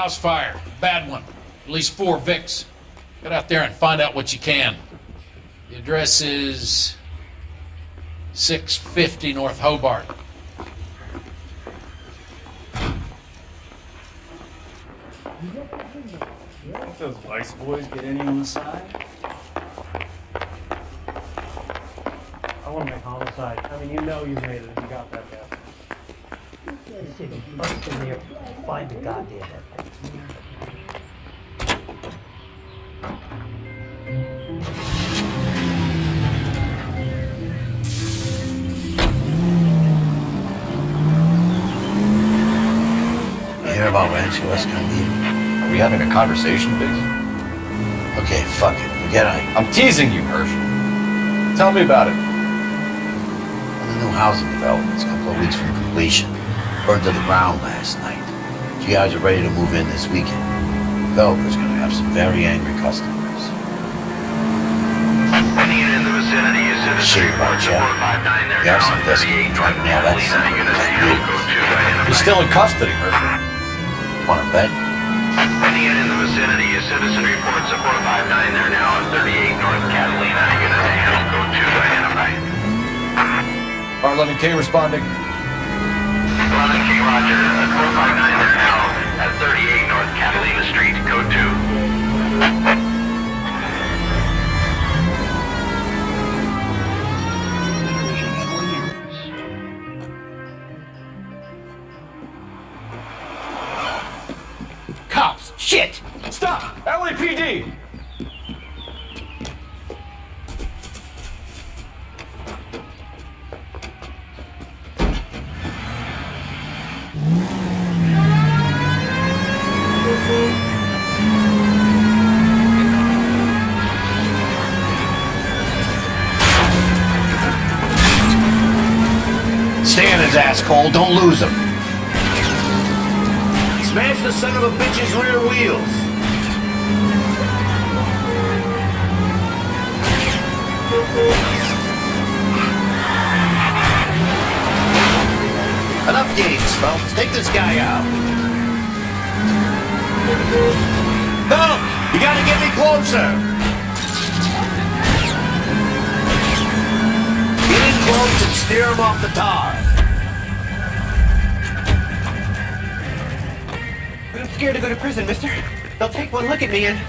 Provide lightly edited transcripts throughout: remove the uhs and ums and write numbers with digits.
House fire. Bad one. At least 4 Vicks. Get out there and find out what you can. The address is 650 North Hobart. Think those Vice boys get any on the side? I want to make homicide. I mean, you know you made it if you got that down. First in there, find the goddamn thing. You hear about Rancho Escondido? Are we having a conversation, Biggs? Okay, fuck it. Forget I. I'm teasing you, Herschel. Tell me about it. Well, the new housing development's a couple of weeks from completion. Burned to the ground last night. You guys are ready to move in this weekend. Developer's gonna have some very angry customers. Any unit in the vicinity is Shit about you. You have some desperate trying to nail that son of a He's still in custody, Herschel. Wanna bet? Any unit in the vicinity is citizen reports of 459 there now at 38 North Catalina. Unit to handle code 2 identified. R11K responding. 11K Roger, 459 there now at 38 North Catalina Street, code 2. Cops! Shit! Stop! LAPD! Stay on his ass, Cole. Don't lose him. Smash the son of a bitch's rear wheels. Enough games, Phelps. Take this guy out. Phelps, you gotta get me closer. Get in close and steer him off the tar. I'm scared to go to prison, mister. They'll take one look at me and...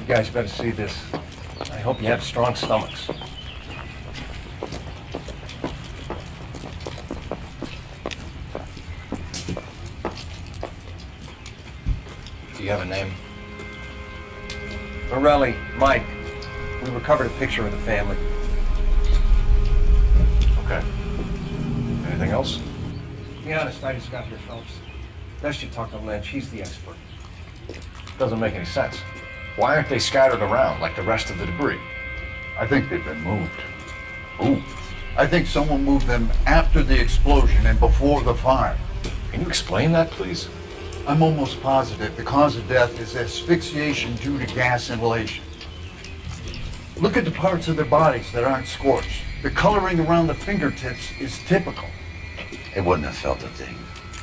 You guys better see this. I hope you have strong stomachs. Do you have a name? Morelli, Mike. We recovered a picture of the family. Okay. Anything else? To be honest, I just got here, Phelps. Best you talk to Lynch. He's the expert. Doesn't make any sense. Why aren't they scattered around like the rest of the debris? I think they've been moved. Ooh, I think someone moved them after the explosion and before the fire. can you explain that, please? I'm almost positive the cause of death is asphyxiation due to gas inhalation. Look at the parts of their bodies that aren't scorched. The coloring around the fingertips is typical. They wouldn't have felt a thing.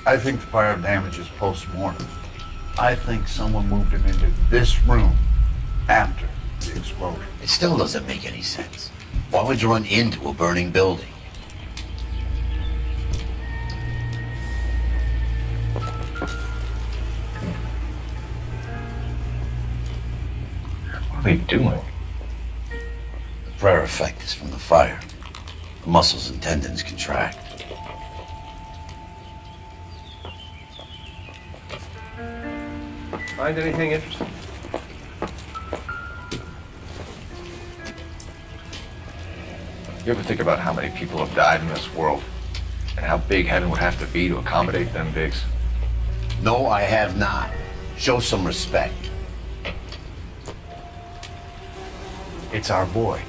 I think the fire damage is post-mortem. I think someone moved him into this room after the explosion. It still doesn't make any sense. Why would you run into a burning building? What are they doing? The prayer effect is from the fire. The muscles and tendons contract. Find anything interesting? You ever think about how many people have died in this world? And how big heaven would have to be to accommodate them bigs? No, I have not. Show some respect. It's our boy.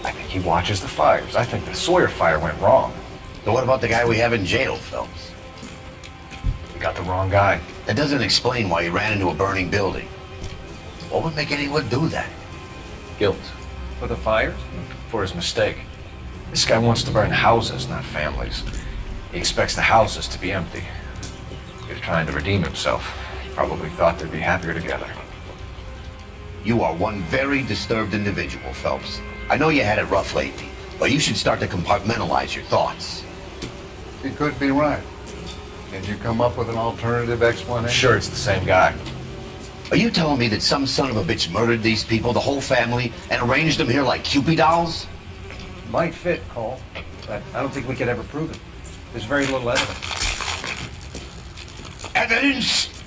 I think he watches the fires. I think the Sawyer fire went wrong. So what about the guy we have in jail, Phelps? We got the wrong guy. That doesn't explain why he ran into a burning building. What would make anyone do that? Guilt. For the fires? For his mistake. This guy wants to burn houses, not families. He expects the houses to be empty. He was trying to redeem himself. He probably thought they'd be happier together. You are one very disturbed individual, Phelps. I know you had it rough lately, but you should start to compartmentalize your thoughts. He could be right. Can you come up with an alternative I'm explanation? sure it's the same guy. Are you telling me that some son of a bitch murdered these people, the whole family, and arranged them here like Cupid dolls? Might fit, Cole, but I don't think we could ever prove it. There's very little evidence. Evidence?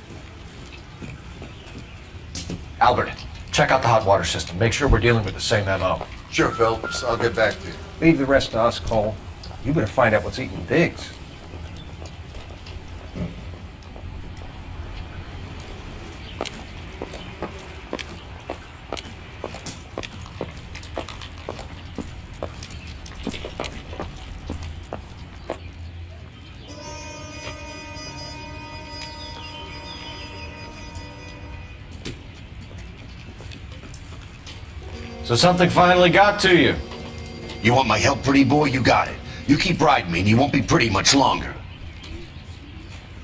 Albert, check out the hot water system. Make sure we're dealing with the same MO. Sure, Phelps. I'll get back to you. Leave the rest to us, Cole. You better find out what's eating Biggs. So something finally got to you. You want my help, pretty boy? You got it. You keep riding me and you won't be pretty much longer.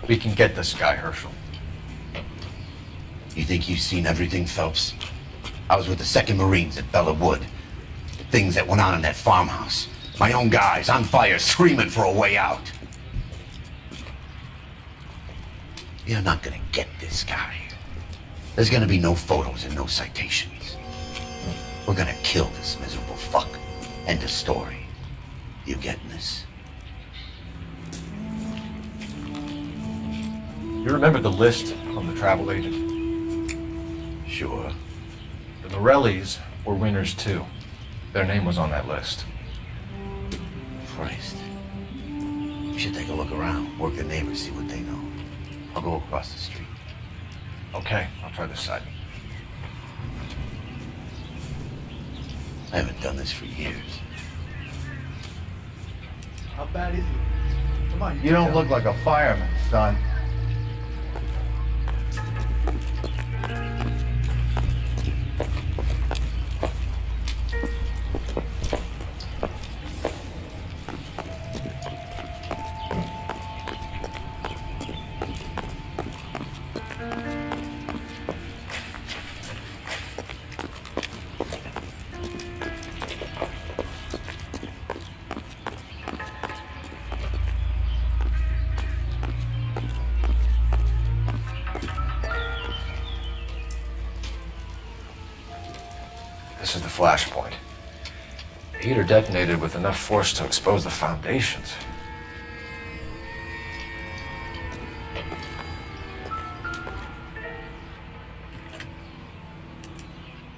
We can get this guy, Herschel. You think you've seen everything, Phelps? I was with the 2nd Marines at Bella Wood. The things that went on in that farmhouse. My own guys on fire screaming for a way out. You're not gonna get this guy. There's gonna be no photos and no citations. We're gonna kill this miserable fuck. End of story. You getting this? You remember the list from the travel agent? Sure. The Morellis were winners too. Their name was on that list. Christ. We should take a look around, work the neighbors, see what they know. I'll go across the street. Okay, I'll try this side. I haven't done this for years. How bad is he? Come on, You don't look like a fireman, son. This is the flashpoint. The heater detonated with enough force to expose the foundations.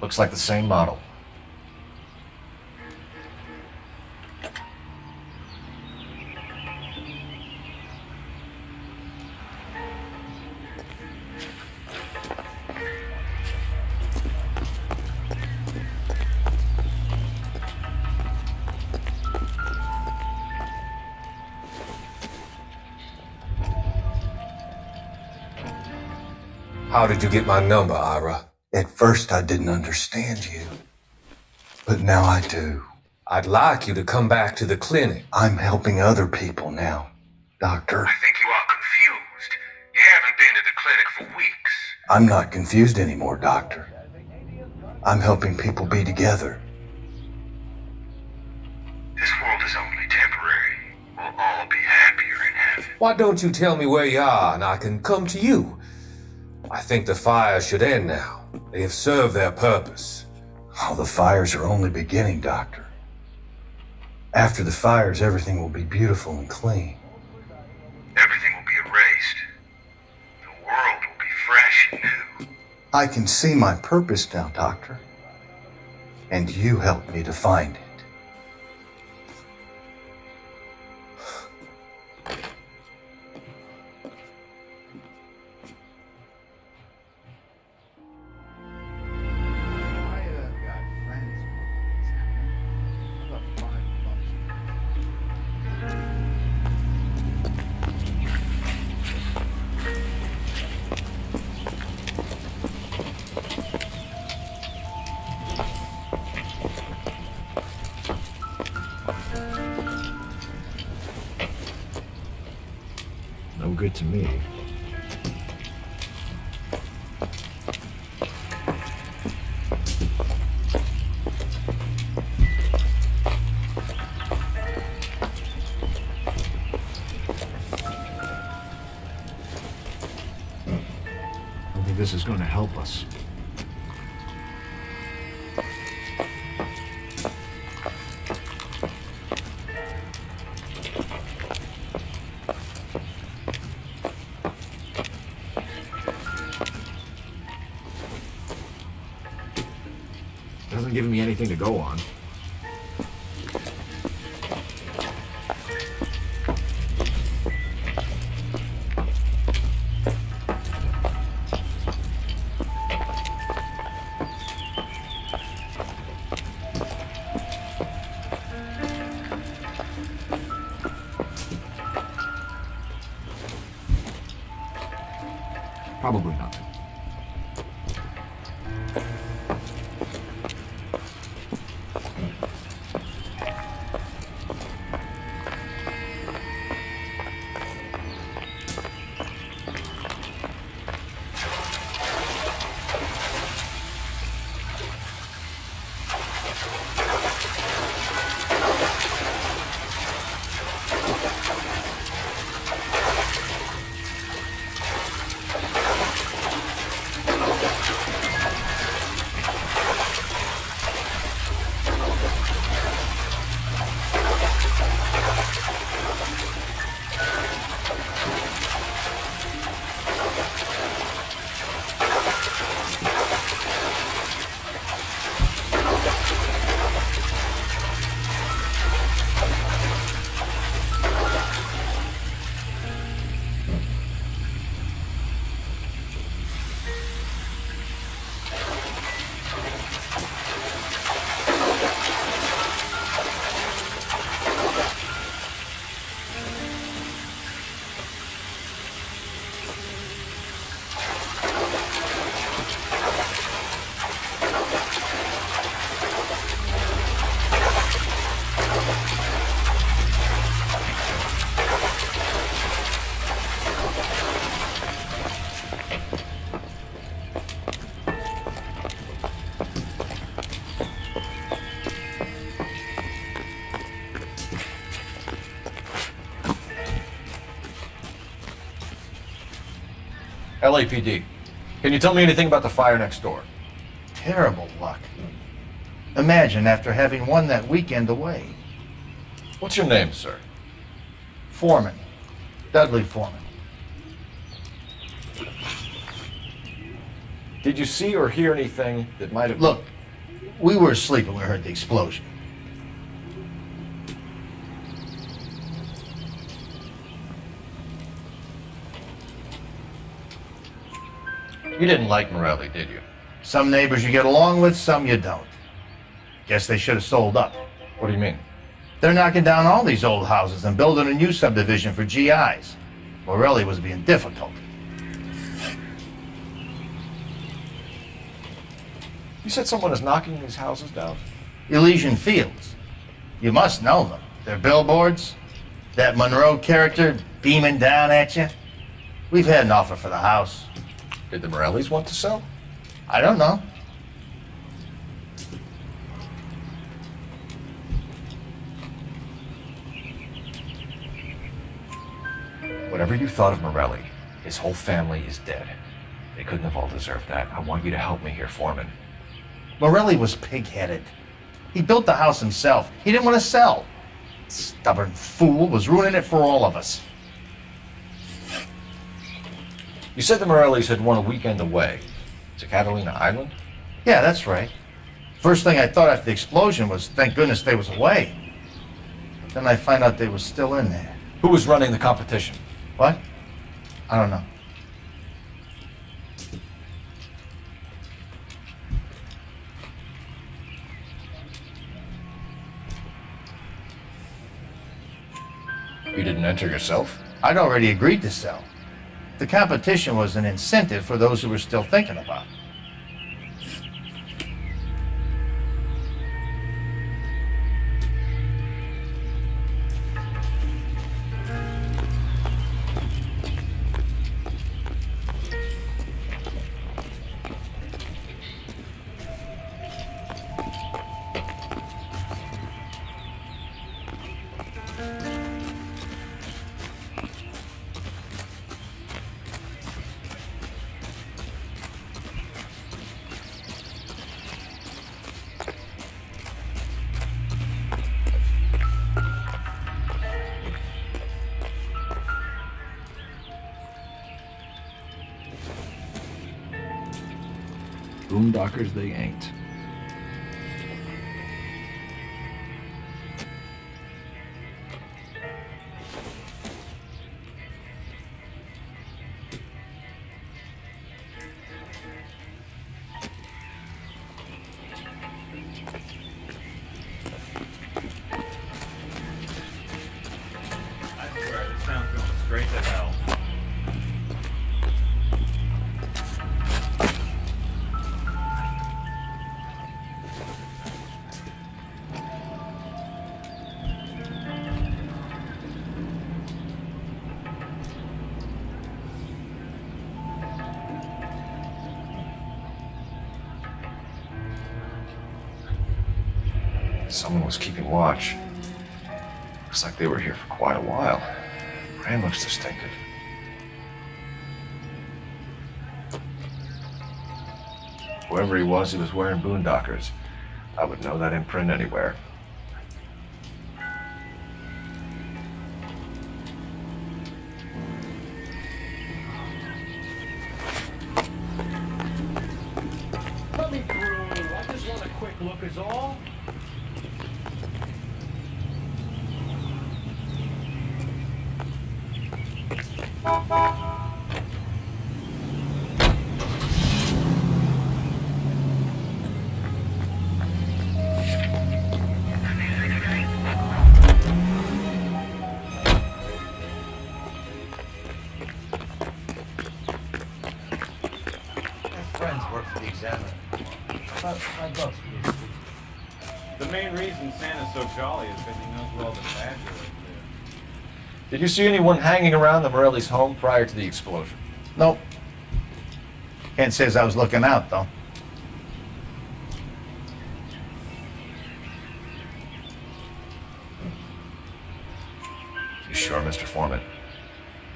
Looks like the same model. How did you get my number, Ira? At first, I didn't understand you, but now I do. I'd like you to come back to the clinic. I'm helping other people now, Doctor. I think you are confused. You haven't been to the clinic for weeks. I'm not confused anymore, Doctor. I'm helping people be together. This world is only temporary. We'll all be happier in heaven. Why don't you tell me where you are and I can come to you? I think the fire should end now. They have served their purpose. Oh, the fires are only beginning, Doctor. After the fires, everything will be beautiful and clean. Everything will be erased. The world will be fresh and new. I can see my purpose now, Doctor. And you helped me to find it. No good to me. I think this is going to help us. Doesn't give me anything to go on. Probably nothing. LAPD. Can you tell me anything about the fire next door? Terrible luck. Imagine after having won that weekend away. What's your name, sir? Foreman. Dudley Foreman. Did you see or hear anything that might have... Look, we were asleep when we heard the explosion. You didn't like Morelli, did you? Some neighbors you get along with, some you don't. Guess they should have sold up. What do you mean? They're knocking down all these old houses and building a new subdivision for GIs. Morelli was being difficult. You said someone is knocking these houses down? Elysian Fields. You must know them. They're billboards. That Monroe character beaming down at you. We've had an offer for the house. Did the Morellis want to sell? I don't know. Whatever you thought of Morelli, his whole family is dead. They couldn't have all deserved that. I want you to help me here, Foreman. Morelli was pig-headed. He built the house himself. He didn't want to sell. Stubborn fool was ruining it for all of us. You said the Morellis had won a weekend away to Catalina Island? Yeah, that's right. First thing I thought after the explosion was, thank goodness they was away. Then I find out they was still in there. Who was running the competition? What? I don't know. You didn't enter yourself? I'd already agreed to sell. The competition was an incentive for those who were still thinking about it. Boondockers they ain't. I swear, this town's going straight to hell. Someone was keeping watch. Looks like they were here for quite a while. Brand looks distinctive. Whoever he was wearing boondockers. I would know that imprint anywhere. Let me through. I just want a quick look is all. Friends work for the Examiner. The main reason Santa's so jolly is because he knows where all the bad boys live. Did you see anyone hanging around the Morellis' home prior to the explosion? Nope. Kent says I was looking out, though. You sure, Mr. Foreman?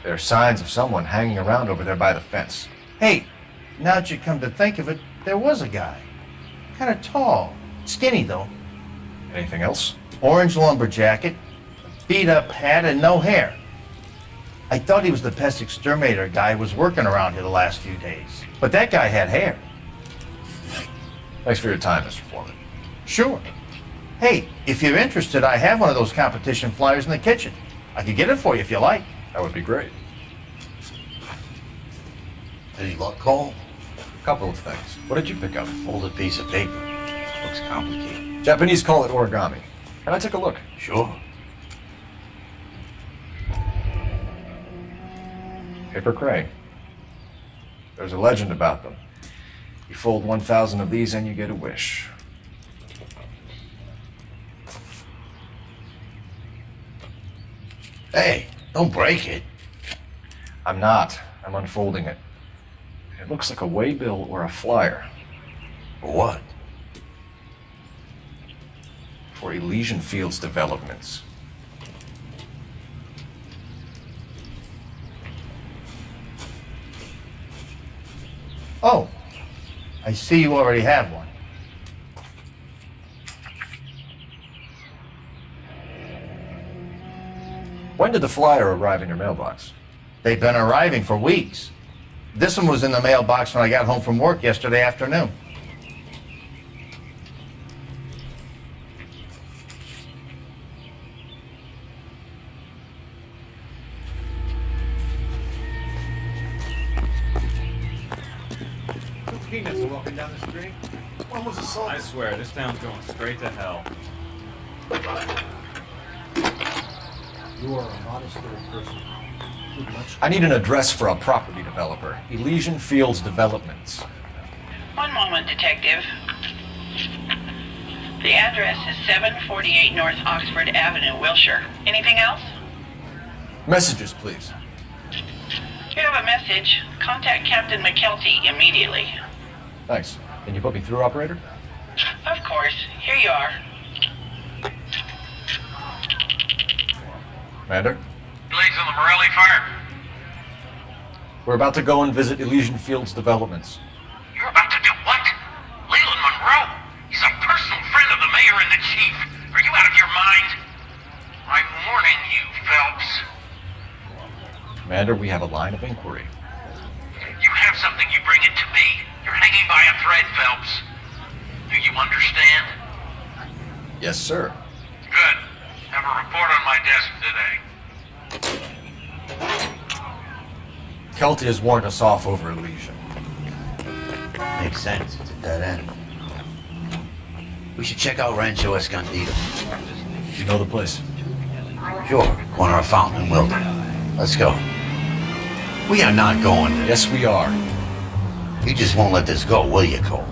There are signs of someone hanging around over there by the fence. Hey, now that you come to think of it, there was a guy. Kind of tall. Skinny, though. Anything else? Orange lumber jacket, beat-up hat, and no hair. I thought he was the pest exterminator guy who was working around here the last few days. But that guy had hair. Thanks for your time, Mr. Foreman. Sure. Hey, if you're interested, I have one of those competition flyers in the kitchen. I could get it for you if you like. That would be great. Any luck, Cole? A couple of things. What did you pick up? Folded piece of paper. Looks complicated. Japanese call it origami. Can I take a look? Sure. Paper crane. There's a legend about them. You fold 1,000 of these and you get a wish. Hey, don't break it. I'm not. I'm unfolding it. It looks like a waybill or a flyer. For what? For Elysian Fields developments. Oh, I see you already have one. When did the flyer arrive in your mailbox? They've been arriving for weeks. This one was in the mailbox when I got home from work yesterday afternoon. Peanuts are walking down the street. When was assault? I swear, this town's going straight to hell. You are a modest little person. With much I need an address for a property developer. Elysian Fields Developments. One moment, Detective. The address is 748 North Oxford Avenue, Wilshire. Anything else? Messages, please. You have a message. Contact Captain McKelty immediately. Thanks. Can you put me through, operator? Of course. Here you are. Commander? Leads on the Morelli fire. We're about to go and visit Elysian Fields Developments. You're about to do what? Leland Monroe. He's a personal friend of the mayor and the chief. Are you out of your mind? I'm warning you, Phelps. Commander, we have a line of inquiry. You have something, you bring it to me. You're hanging by a thread, Phelps. Do you understand? Yes, sir. Good. Have a report on my desk today. Kelty has warned us off over Elysian. Makes sense. It's a dead end. We should check out Rancho Escondido. You know the place? Sure. Corner of Fountain and Wilton. Let's go. We are not going there. Yes, we are. You just won't let this go, will you, Cole?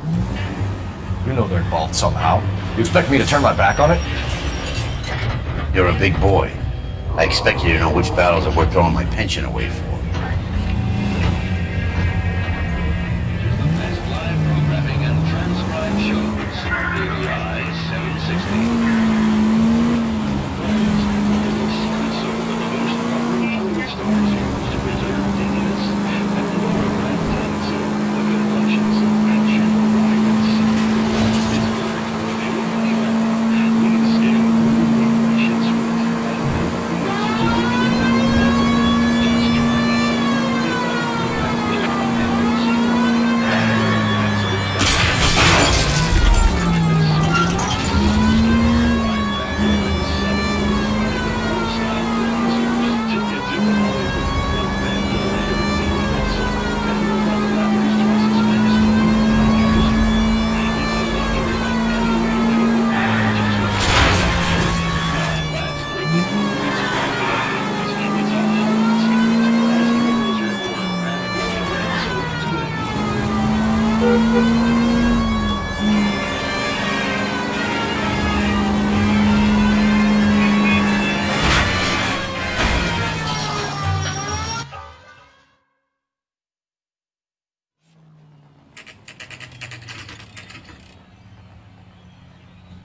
You know they're involved somehow. You expect me to turn my back on it? You're a big boy. I expect you to know which battles are worth throwing my pension away for.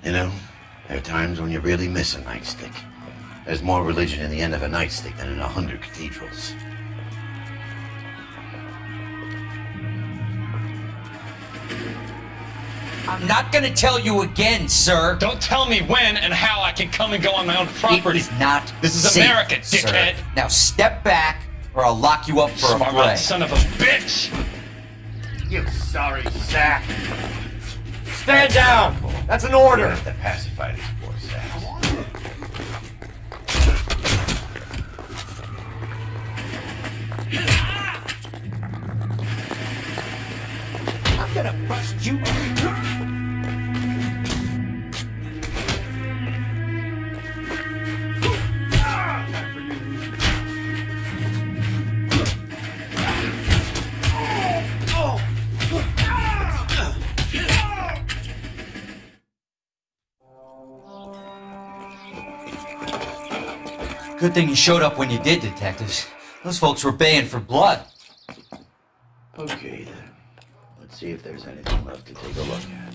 You know, there are times when you really miss a nightstick. There's more religion in the end of a nightstick than in 100 cathedrals. I'm not gonna tell you again, sir. Don't tell me when and how I can come and go on my own property. It is not This is safe, America, dickhead. Sir. Now step back, or I'll lock you up for a Smart fray. mouth son of a bitch! You sorry sack. Stand down! That's an order! We're gonna have to pacify these poor sacks. I'm gonna bust you. Good thing you showed up when you did, detectives. Those folks were baying for blood. Okay, then. Let's see if there's anything left to take a look at.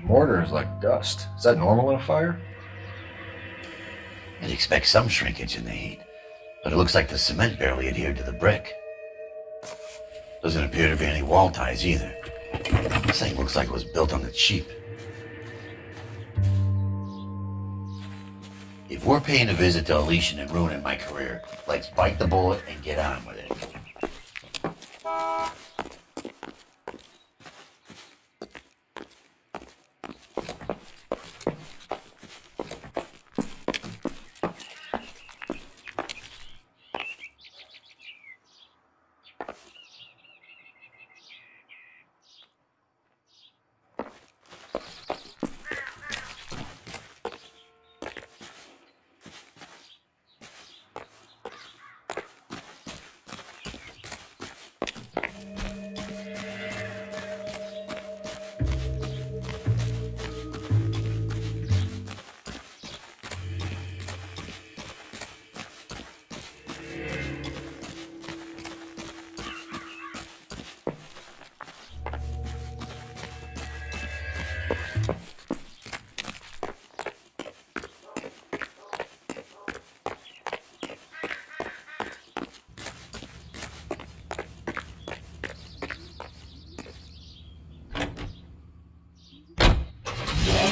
Mortar is like dust. Is that normal in a fire? I'd expect some shrinkage in the heat, but it looks like the cement barely adhered to the brick. Doesn't appear to be any wall ties either. This thing looks like it was built on the cheap. If we're paying a visit to Elysian and ruining my career, let's bite the bullet and get on with it.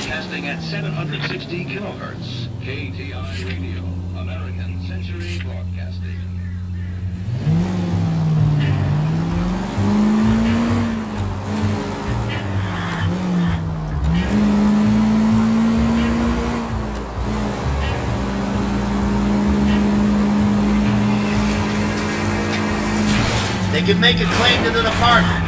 Broadcasting at 760 kilohertz. KTI Radio, American Century Broadcasting. They can make a claim to the department.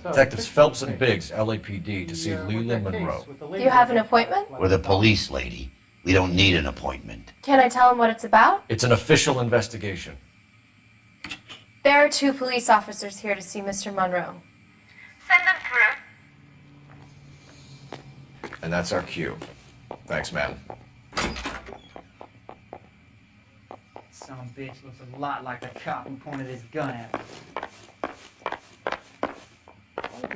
Detectives Phelps and Biggs, LAPD, to see Leland Monroe. Do you have an appointment? We're the police, lady. We don't need an appointment. Can I tell him what it's about? It's an official investigation. There are 2 police officers here to see Mr. Monroe. Send them through. And that's our cue. Thanks, ma'am. Son of a bitch looks a lot like the cop who pointed his gun at me.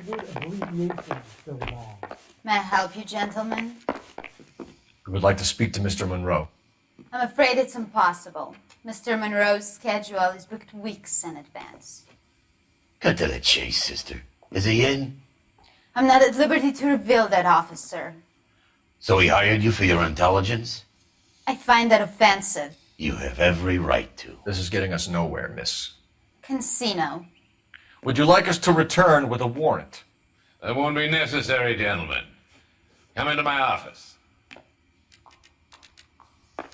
Why is the abbreviation so long? May I help you, gentlemen? We would like to speak to Mr. Monroe. I'm afraid it's impossible. Mr. Monroe's schedule is booked weeks in advance. Cut to the chase, sister. Is he in? I'm not at liberty to reveal that, officer. So he hired you for your intelligence? I find that offensive. You have every right to. This is getting us nowhere, miss. Casino. Would you like us to return with a warrant? That won't be necessary, gentlemen. Come into my office. Would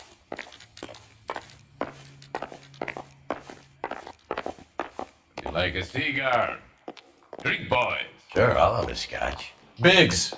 you like a cigar? Drink, boys. Sure, I'll have a scotch. Biggs!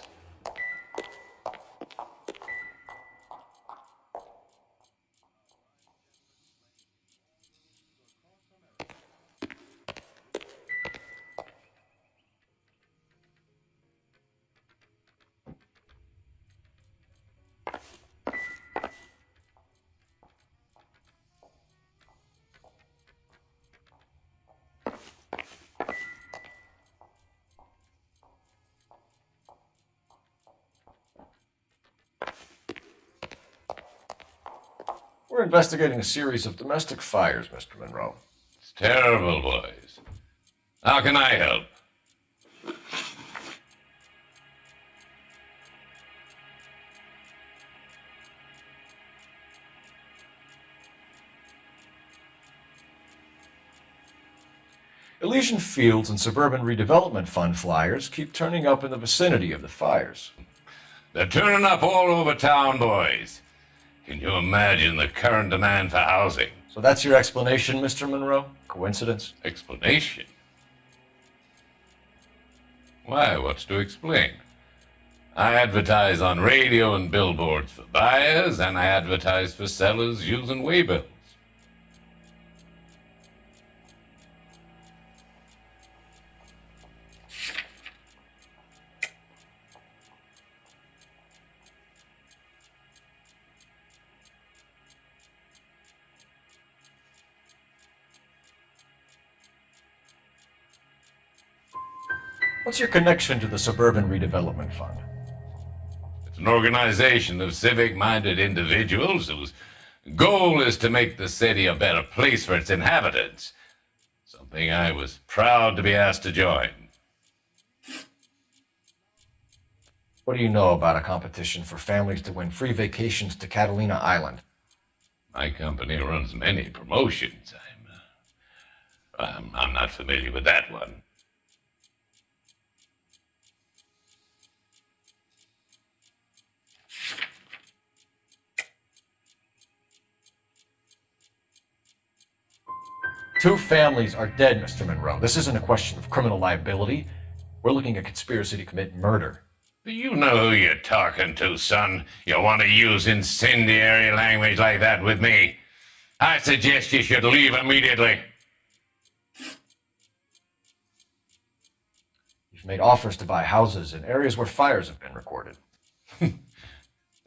We're investigating a series of domestic fires, Mr. Monroe. It's terrible, boys. How can I help? Elysian Fields and Suburban Redevelopment Fund flyers keep turning up in the vicinity of the fires. They're turning up all over town, boys. Can you imagine the current demand for housing? So that's your explanation, Mr. Monroe? Coincidence? Explanation? Why, what's to explain? I advertise on radio and billboards for buyers, and I advertise for sellers using waybills. What's your connection to the Suburban Redevelopment Fund? It's an organization of civic-minded individuals whose goal is to make the city a better place for its inhabitants. Something I was proud to be asked to join. What do you know about a competition for families to win free vacations to Catalina Island? My company runs many promotions. I'm not familiar with that one. Two families are dead, Mr. Monroe. This isn't a question of criminal liability. We're looking at conspiracy to commit murder. Do you know who you're talking to, son? You want to use incendiary language like that with me? I suggest you should leave immediately. You've made offers to buy houses in areas where fires have been recorded. Are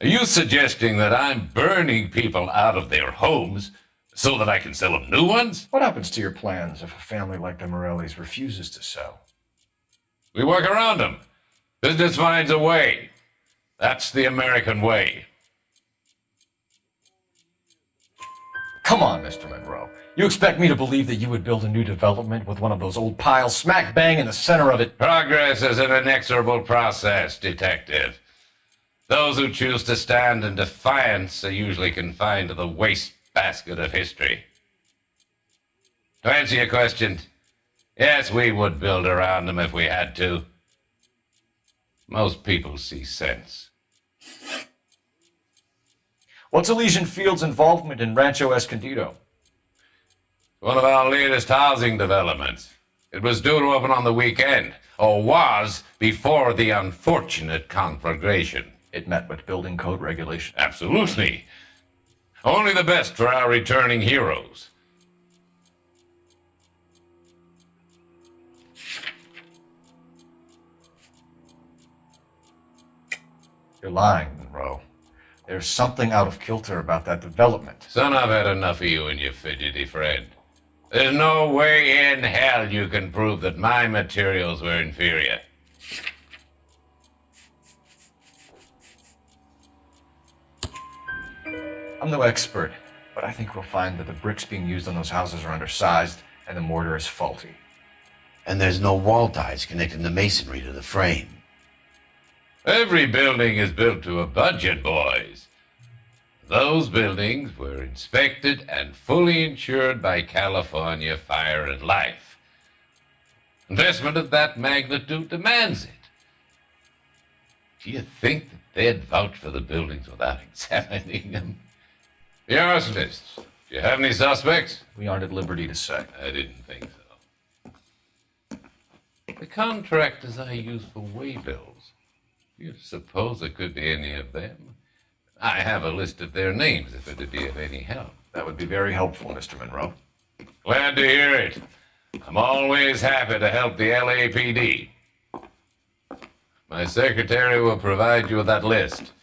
you suggesting that I'm burning people out of their homes so that I can sell them new ones? What happens to your plans if a family like the Morellis refuses to sell? We work around them. Business finds a way. That's the American way. Come on, Mr. Monroe. You expect me to believe that you would build a new development with one of those old piles smack bang in the center of it? Progress is an inexorable process, Detective. Those who choose to stand in defiance are usually confined to the wastebasket of history. To answer your question, yes, we would build around them if we had to. Most people see sense. What's Elysian Fields' involvement in Rancho Escondido? One of our latest housing developments. It was due to open on the weekend, or was before the unfortunate conflagration. It met with building code regulation. Absolutely. Only the best for our returning heroes. You're lying, Monroe. There's something out of kilter about that development. Son, I've had enough of you and your fidgety friend. There's no way in hell you can prove that my materials were inferior. I'm no expert, but I think we'll find that the bricks being used on those houses are undersized and the mortar is faulty. And there's no wall ties connecting the masonry to the frame. Every building is built to a budget, boys. Those buildings were inspected and fully insured by California Fire and Life. Investment of that magnitude demands it. Do you think that they'd vouch for the buildings without examining them? The arsonists, do you have any suspects? We aren't at liberty to say. I didn't think so. The contractors I use for waybills. You suppose it could be any of them? I have a list of their names if it would be of any help. That would be very helpful, Mr. Monroe. Glad to hear it. I'm always happy to help the LAPD. My secretary will provide you with that list.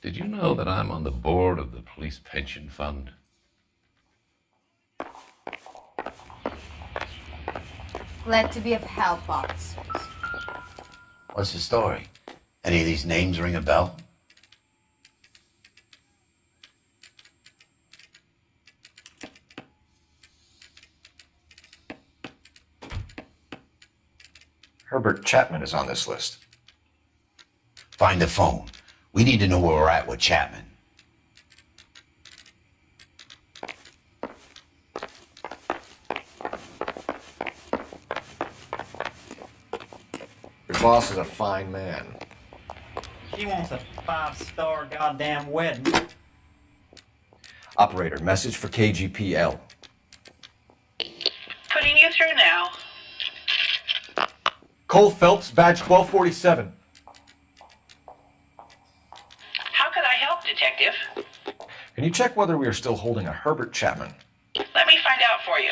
Did you know that I'm on the board of the police pension fund? Glad to be of help, officers. What's the story? Any of these names ring a bell? Herbert Chapman is on this list. Find the phone. We need to know where we're at with Chapman. Your boss is a fine man. She wants a 5-star goddamn wedding. Operator, message for KGPL. Putting you through now. Cole Phelps, badge 1247. How could I help, Detective? Can you check whether we are still holding a Herbert Chapman? Let me find out for you.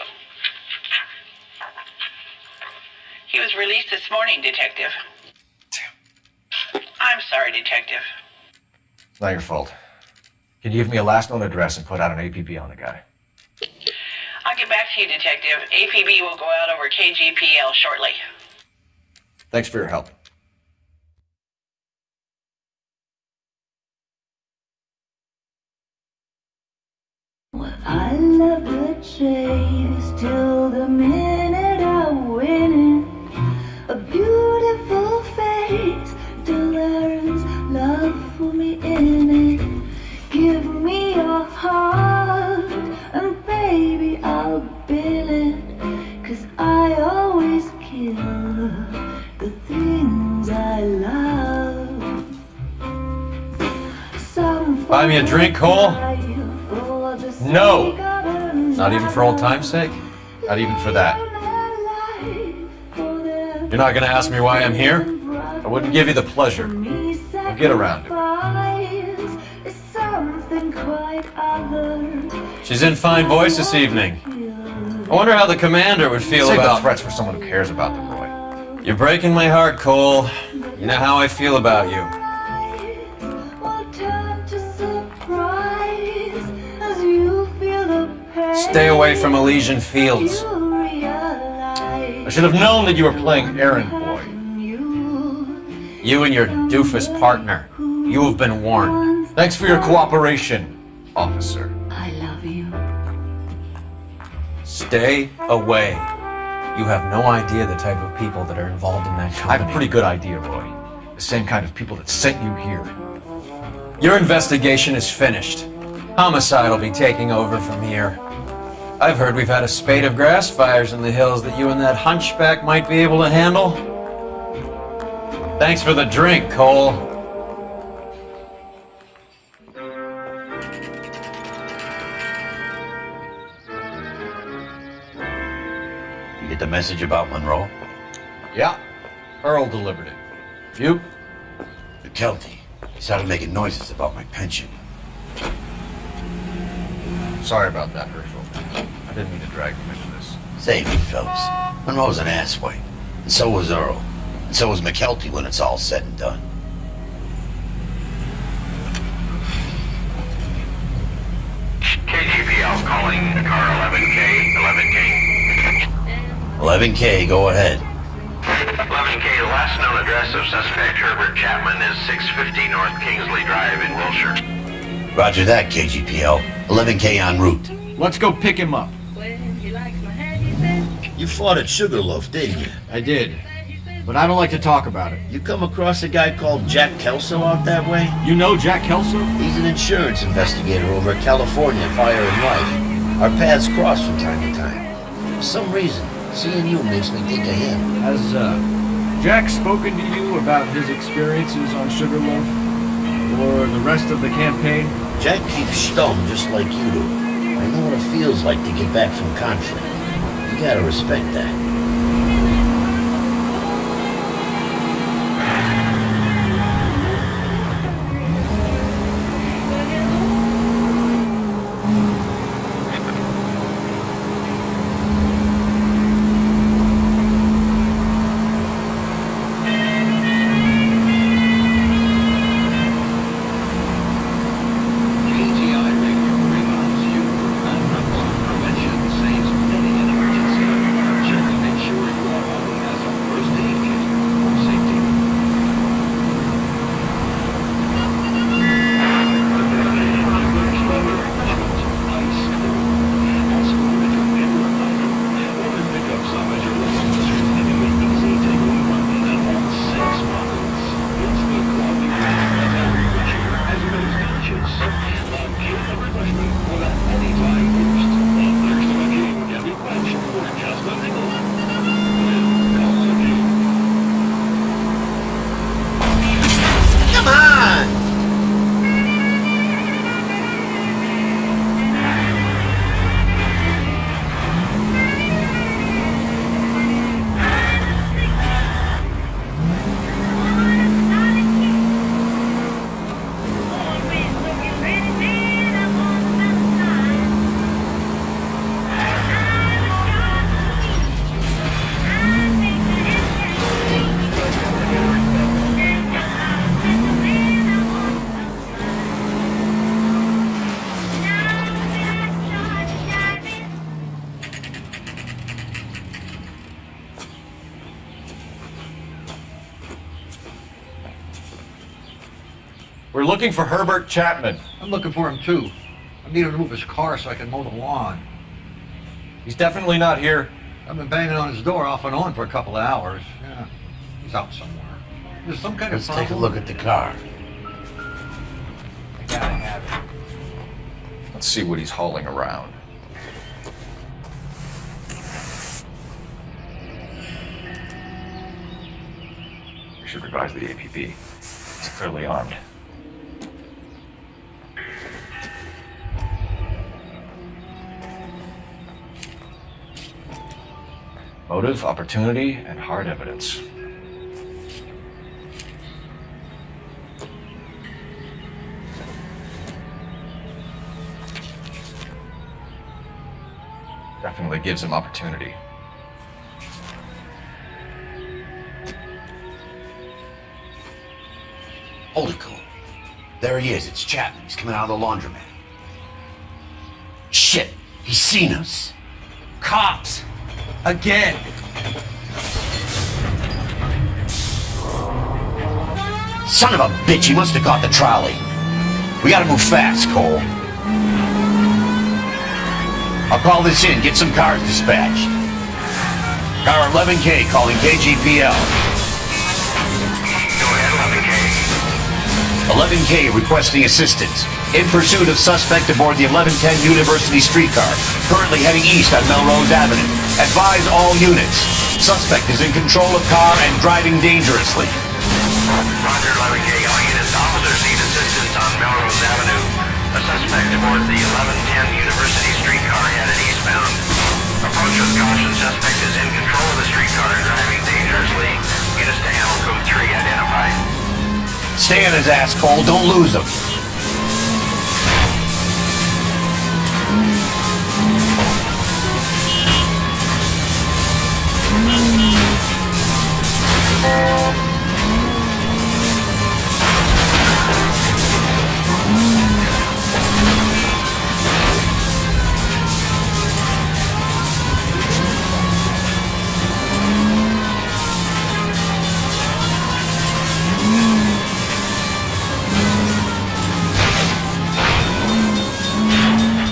He was released this morning, Detective. I'm sorry, Detective. It's not your fault. Can you give me a last known address and put out an APB on the guy? I'll get back to you, Detective. APB will go out over KGPL shortly. Thanks for your help. I love the chase till the minute I win it. A beautiful face till there is love for me in it. Give me your heart and baby I'll bill it. 'Cause I always kill the things I love. Buy me a drink, Cole? No! Not even for old time's sake? Not even for that. You're not gonna ask me why I'm here? I wouldn't give you the pleasure. We'll get around to it. She's in fine voice this evening. I wonder how the commander would feel Save about... the threats for someone who cares about them, Roy. You're breaking my heart, Cole. You know how I feel about you. Stay away from Elysian fields. I should have known that you were playing errand boy. You and your doofus partner. You have been warned. Thanks for your cooperation, officer. I love you. Stay away. You have no idea the type of people that are involved in that I company. have a pretty good idea, Roy. The same kind of people that sent you here. Your investigation is finished. Homicide will be taking over from here. I've heard we've had a spate of grass fires in the hills that you and that hunchback might be able to handle. Thanks for the drink, Cole. You get the message about Monroe? Yeah, Earl delivered it. You? McKelty. He started making noises about my pension. Sorry about that, Herschel. I didn't mean to drag him into this. Save me, Phelps. Monroe's an asswipe. And so was Earl. And so was McKelty when it's all said and done. KGPL calling car 11K, 11K. 11K, go ahead. 11K, the last known address of suspect Herbert Chapman is 650 North Kingsley Drive in Wilshire. Roger that, KGPL. 11K en route. Let's go pick him up. You fought at Sugarloaf, didn't you? I did. But I don't like to talk about it. You come across a guy called Jack Kelso out that way? You know Jack Kelso? He's an insurance investigator over at California Fire and Life. Our paths cross from time to time. For some reason, seeing you makes me think of him. Has Jack spoken to you about his experiences on Sugarloaf? Or the rest of the campaign? Jack keeps stum just like you do. I know what it feels like to get back from conflict. You gotta respect that. We're looking for Herbert Chapman. I'm looking for him too. I need him to move his car so I can mow the lawn. He's definitely not here. I've been banging on his door off and on for a couple of hours. Yeah, he's out somewhere. There's some kind Let's of take a look at the car. I gotta have it. Let's see what he's hauling around. We should revise the APB. He's clearly armed. Motive, opportunity, and hard evidence. Definitely gives him opportunity. Hold it, Cole. There he is. It's Chapman. He's coming out of the laundromat. Shit! He's seen us. Cops! Again! Son of a bitch, he must have caught the trolley. We gotta move fast, Cole. I'll call this in, get some cars dispatched. Car 11K calling KGPL. Go ahead, 11K requesting assistance. In pursuit of suspect aboard the 1110 University streetcar, currently heading east on Melrose Avenue. Advise all units. Suspect is in control of car and driving dangerously. Roger, 11K. All units, officers need assistance on Melrose Avenue. A suspect aboard the 1110 University streetcar headed eastbound. Approach with caution. Suspect is in control of the streetcar and driving dangerously. Units to handle code 3 identified. Stay on his ass, Cole. Don't lose him.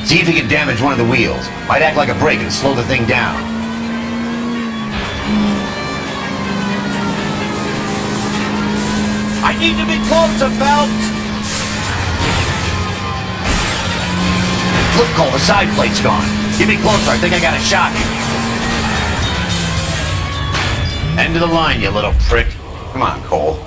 See if he can damage one of the wheels. Might act like a brake and slow the thing down. I need to be closer, Phelps! Look, Cole, the side plate's gone. Get me closer, I think I got a shot. End of the line, you little prick. Come on, Cole.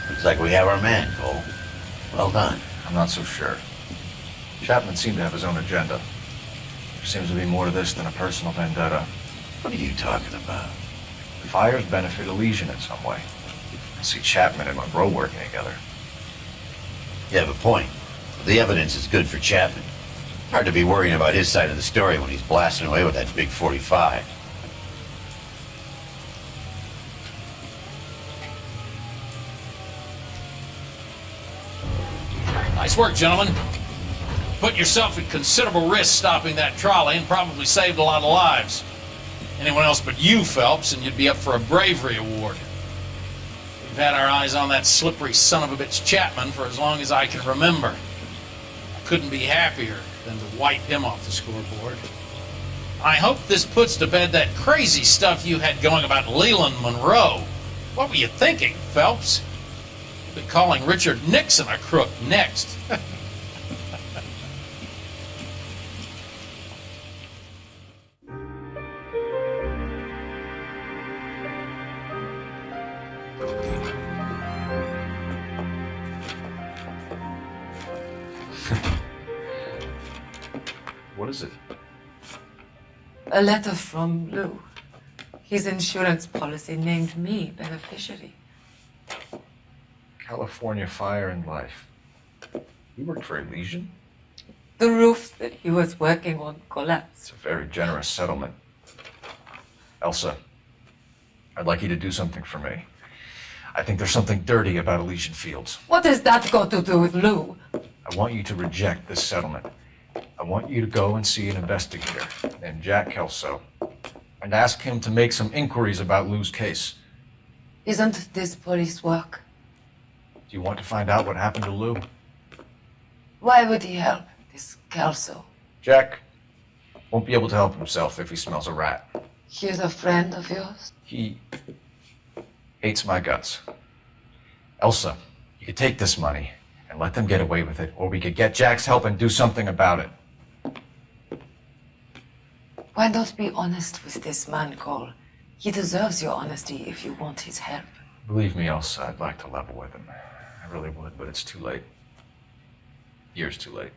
Looks like we have our man, Cole. Well done. I'm not so sure. Chapman seemed to have his own agenda. There seems to be more to this than a personal vendetta. What are you talking about? The fires benefit Elysian in some way. I see Chapman and Monroe working together. You have a point. The evidence is good for Chapman. Hard to be worrying about his side of the story when he's blasting away with that big 45. Nice work, gentlemen. Put yourself at considerable risk stopping that trolley and probably saved a lot of lives. Anyone else but you, Phelps, and you'd be up for a bravery award. We've had our eyes on that slippery son of a bitch Chapman for as long as I can remember. I couldn't be happier than to wipe him off the scoreboard. I hope this puts to bed that crazy stuff you had going about Leland Monroe. What were you thinking, Phelps? You'll be calling Richard Nixon a crook next. What is it? A letter from Lou. His insurance policy named me beneficiary. California Fire and Life. You worked for Elysian? The roof that he was working on collapsed. It's a very generous settlement. Elsa, I'd like you to do something for me. I think there's something dirty about Elysian Fields. What has that got to do with Lou? I want you to reject this settlement. I want you to go and see an investigator named Jack Kelso and ask him to make some inquiries about Lou's case. Isn't this police work? Do you want to find out what happened to Lou? Why would he help this Kelso? Jack won't be able to help himself if he smells a rat. He's a friend of yours? He hates my guts. Elsa, you could take this money and let them get away with it, or we could get Jack's help and do something about it. Why not be honest with this man, Cole? He deserves your honesty if you want his help. Believe me, Elsa, I'd like to level with him. I really would, but it's too late. Years too late.